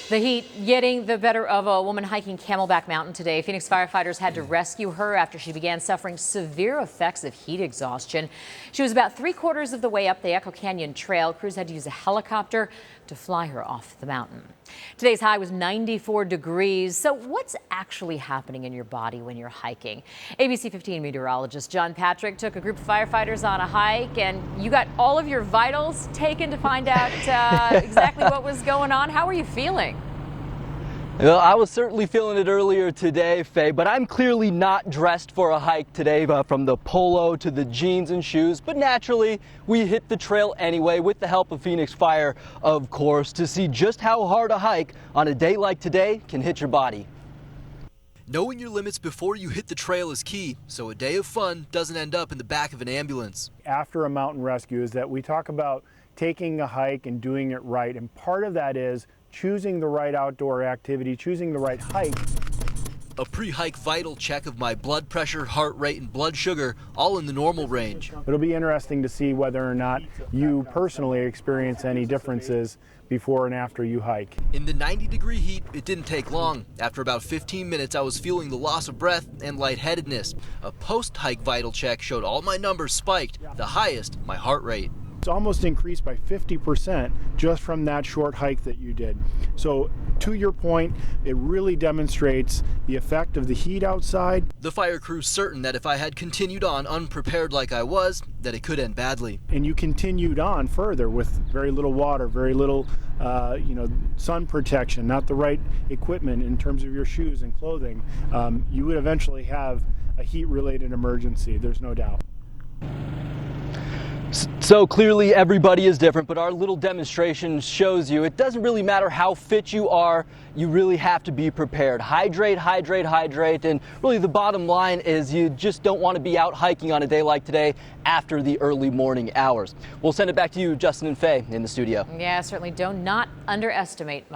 The heat getting the better of a woman hiking Camelback Mountain today. Phoenix firefighters had to rescue her after she began suffering severe effects of heat exhaustion. She was about 3/4 of the way up the Echo Canyon Trail. Crews had to use a helicopter to fly her off the mountain. Today's high was 94 degrees. So what's actually happening in your body when you're hiking? ABC 15 meteorologist John Patrick took a group of firefighters on a hike, and you got all of your vitals taken to find out exactly what was going on. How are you feeling? Well, I was certainly feeling it earlier today, Faye, but I'm clearly not dressed for a hike today, from the polo to the jeans and shoes. But naturally, we hit the trail anyway with the help of Phoenix Fire, of course, to see just how hard a hike on a day like today can hit your body. Knowing your limits before you hit the trail is key, so a day of fun doesn't end up in the back of an ambulance. After a mountain rescue is that we talk about taking a hike and doing it right, and part of that is choosing the right outdoor activity, choosing the right hike. A pre-hike vital check of my blood pressure, heart rate, and blood sugar, all in the normal range. It'll be interesting to see whether or not you personally experience any differences before and after you hike. In the 90-degree heat, it didn't take long. After about 15 minutes, I was feeling the loss of breath and lightheadedness. A post-hike vital check showed all my numbers spiked, the highest, my heart rate. It's almost increased by 50% just from that short hike that you did. So to your point, it really demonstrates the effect of the heat outside. The fire crew's certain that if I had continued on unprepared like I was, that it could end badly. And you continued on further with very little water, very little sun protection, not the right equipment in terms of your shoes and clothing. You would eventually have a heat-related emergency, there's no doubt. So clearly everybody is different, but our little demonstration shows you it doesn't really matter how fit you are, you really have to be prepared. Hydrate, hydrate, hydrate, and really the bottom line is you just don't want to be out hiking on a day like today after the early morning hours. We'll send it back to you, Justin and Faye, in the studio. Yeah, certainly do not underestimate